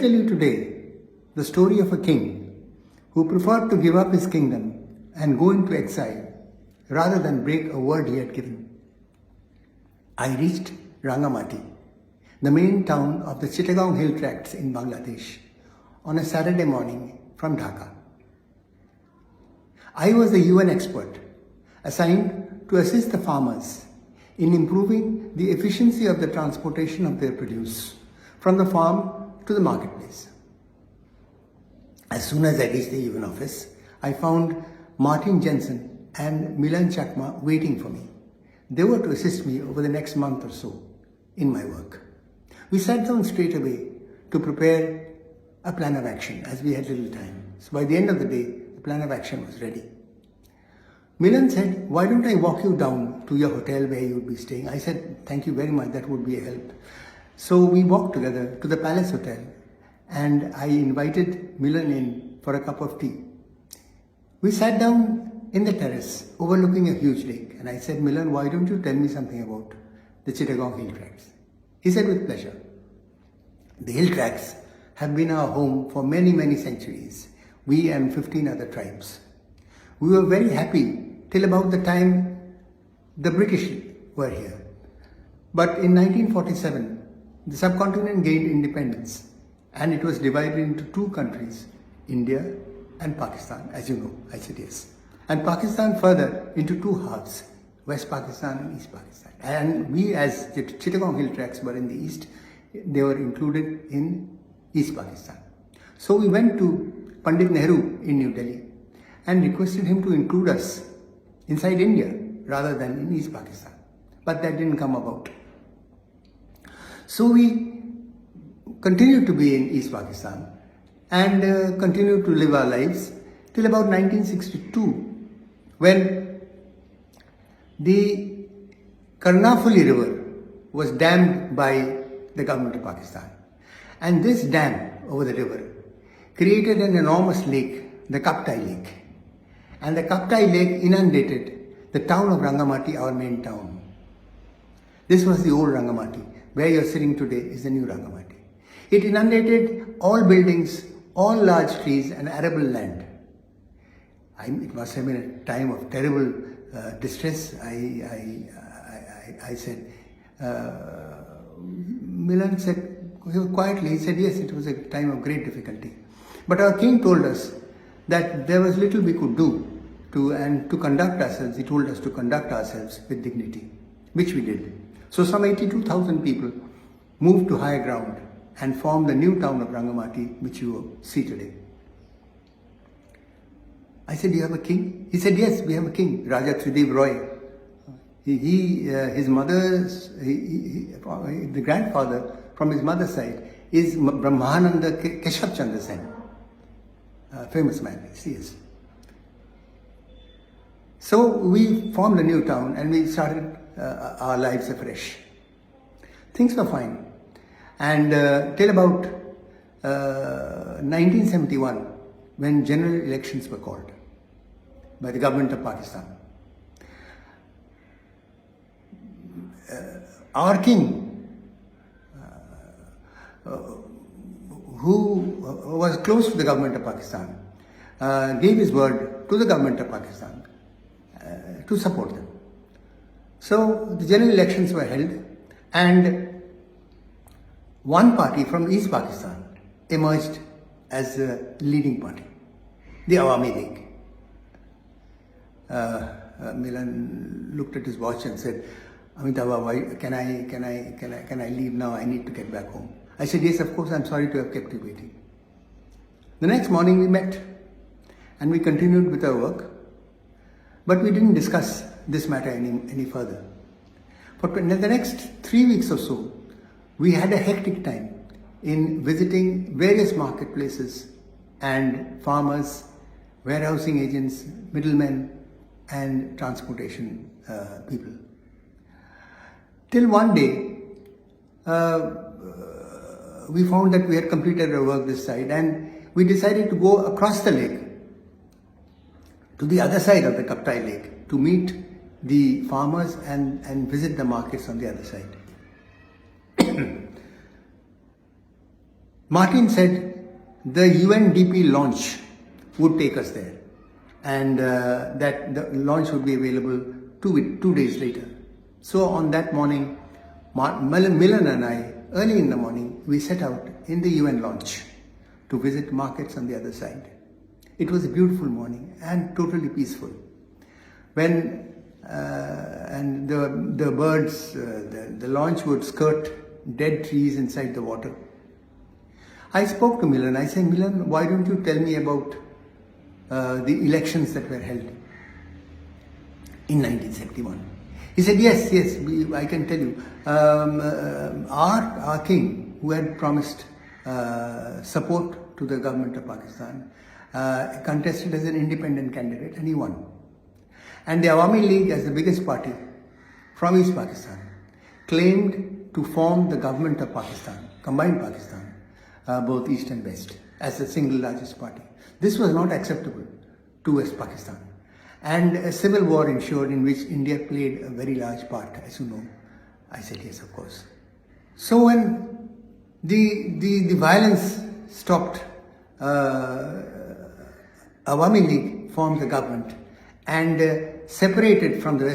tell you today the story of a king who preferred to give up his kingdom and go into exile rather than break a word he had given. I reached Rangamati, the main town of the Chittagong hill tracts in Bangladesh, on a Saturday morning from Dhaka. I was the UN expert assigned to assist the farmers in improving the efficiency of the transportation of their produce from the farm to the marketplace. As soon as I reached the UN office, I found Martin Jensen and Milan Chakma waiting for me. They were to assist me over the next month or so in my work. We sat down straight away to prepare a plan of action as we had little time. So by the end of the day, the plan of action was ready. Milan said, "Why don't I walk you down to your hotel where you would be staying?" I said, "Thank you very much, that would be a help." So we walked together to the Palace Hotel and I invited Milan in for a cup of tea. We sat down in the terrace overlooking a huge lake and I said, "Milan, why don't you tell me something about the Chittagong hill tracts?" He said, "With pleasure." The hill tracts have been our home for many, many centuries, we and 15 other tribes. We were very happy till about the time the British were here. But in 1947, the subcontinent gained independence and it was divided into two countries, India and Pakistan, as you know. I said yes. And Pakistan further into two halves, West Pakistan and East Pakistan. And we, as the Chittagong hill tracts were in the east, they were included in East Pakistan. So we went to Pandit Nehru in New Delhi and requested him to include us inside India rather than in East Pakistan. But that didn't come about. So we continued to be in East Pakistan and continued to live our lives till about 1962, when the Karnafuli River was dammed by the government of Pakistan. And this dam over the river created an enormous lake, the Kaptai Lake. And the Kaptai Lake inundated the town of Rangamati, our main town. This was the old Rangamati. Where you're sitting today is the new Rangamati. It inundated all buildings, all large trees and arable land. It must have been a time of terrible distress. I said, Milan said, quietly, he said, yes, it was a time of great difficulty. But our king told us that there was little we could do to conduct ourselves. He told us to conduct ourselves with dignity, which we did. So some 82,000 people moved to higher ground and formed the new town of Rangamati, which you see today. I said, "You have a king?" He said, "Yes, we have a king, Raja Tridiv Roy." His mother's, the grandfather from his mother's side is Brahmananda Keshav Chandra Sen, famous man, he is. So we formed a new town and we started our lives afresh. Things were fine. And till about 1971, when general elections were called by the government of Pakistan, our king, who was close to the government of Pakistan, gave his word to the government of Pakistan to support them. So the general elections were held and one party from East Pakistan emerged as the leading party, the Awami League. Milan looked at his watch and said, "Amitabh, why, can I leave now? I need to get back home." I said, "Yes, of course, I'm sorry to have kept you waiting." The next morning we met and we continued with our work, but we didn't discuss this matter any further. For the next 3 weeks or so, we had a hectic time in visiting various marketplaces and farmers, warehousing agents, middlemen, and transportation people. Till one day, we found that we had completed our work this side and we decided to go across the lake to the other side of the Kaptai Lake to meet the farmers and visit the markets on the other side. Martin said the UNDP launch would take us there, and that the launch would be available 2 days later. So on that morning, Milan and I, early in the morning, we set out in the UN launch to visit markets on the other side. It was a beautiful morning and totally peaceful. When and the birds, the launch would skirt dead trees inside the water. I spoke to Milan. I said, Milan, why don't you tell me about the elections that were held in 1971? He said, yes, I can tell you. Our king, who had promised support to the government of Pakistan, contested as an independent candidate and he won. And the Awami League, as the biggest party from East Pakistan, claimed to form the government of Pakistan, combined Pakistan, both East and West, as the single largest party. This was not acceptable to West Pakistan. And a civil war ensued in which India played a very large part, as you know. I said, yes, of course. So when the violence stopped, Awami League formed the government and separated from the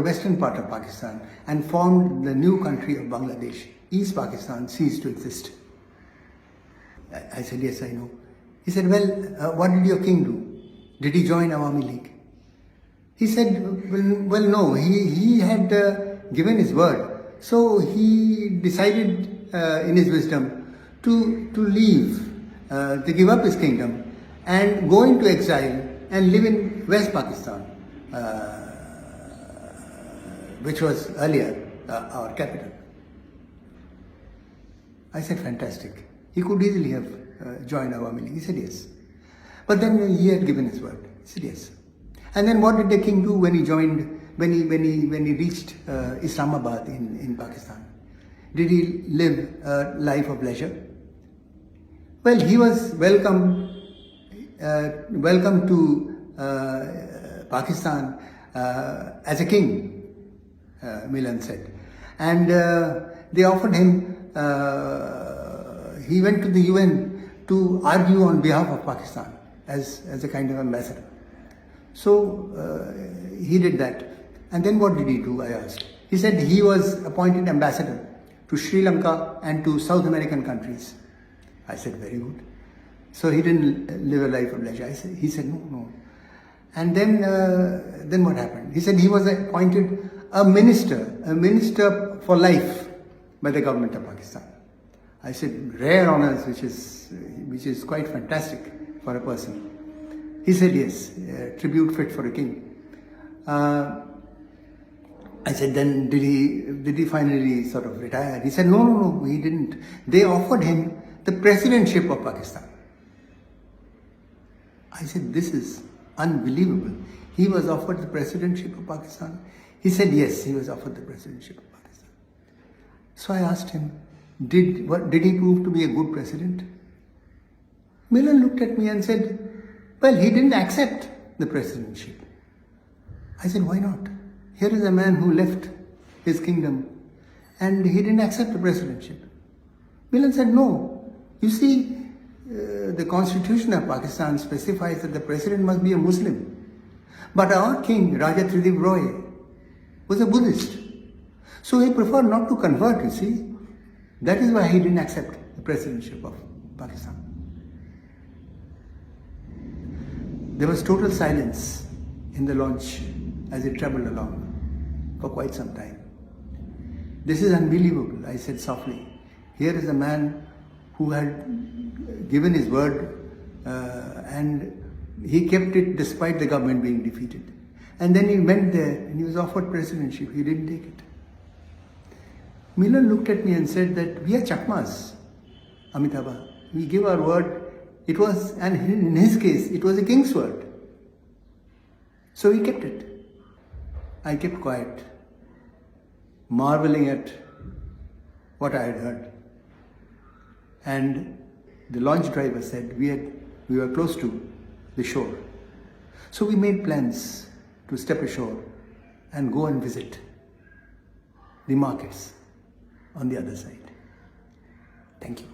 western part of Pakistan and formed the new country of Bangladesh. East Pakistan ceased to exist. I said, yes, I know. He said, well, what did your king do? Did he join Awami League? He said, well, no, he had given his word. So he decided in his wisdom to leave, to give up his kingdom and go into exile and live in West Pakistan, which was earlier our capital. I said, fantastic. He could easily have joined Awami League. He said, yes. But then he had given his word. He said, yes. And then what did the king do when he joined, when he reached Islamabad in Pakistan? Did he live a life of leisure? Well, he was welcome to Pakistan as a king, Milan said. And they offered him, he went to the UN to argue on behalf of Pakistan as a kind of ambassador. So he did that. And then what did he do, I asked. He said he was appointed ambassador to Sri Lanka and to South American countries. I said, very good. So he didn't live a life of leisure. He said, no. And then what happened? He said he was appointed a minister for life by the government of Pakistan. I said, rare honors, which is quite fantastic for a person. He said, yes, tribute fit for a king. I said, then did he finally sort of retire? He said, no, he didn't. They offered him the presidentship of Pakistan. I said, this is unbelievable. He was offered the presidentship of Pakistan. He said, yes, he was offered the presidentship of Pakistan. So I asked him, did he prove to be a good president? Milan looked at me and said, well, he didn't accept the presidentship. I said, why not? Here is a man who left his kingdom and he didn't accept the presidentship. Milan said, no. You see, the constitution of Pakistan specifies that the president must be a Muslim. But our king, Raja Tridiv Roy, was a Buddhist. So he preferred not to convert, you see. That is why he didn't accept the presidentship of Pakistan. There was total silence in the launch as it traveled along for quite some time. This is unbelievable, I said softly. Here is a man who had given his word and he kept it despite the government being defeated. And then he went there and he was offered presidentship. He didn't take it. Milan looked at me and said that we are Chakmas, Amitabha. We give our word. It was, and in his case, it was a king's word. So he kept it. I kept quiet, marveling at what I had heard. And the launch driver said we were close to the shore. So we made plans to step ashore and go and visit the markets on the other side. Thank you.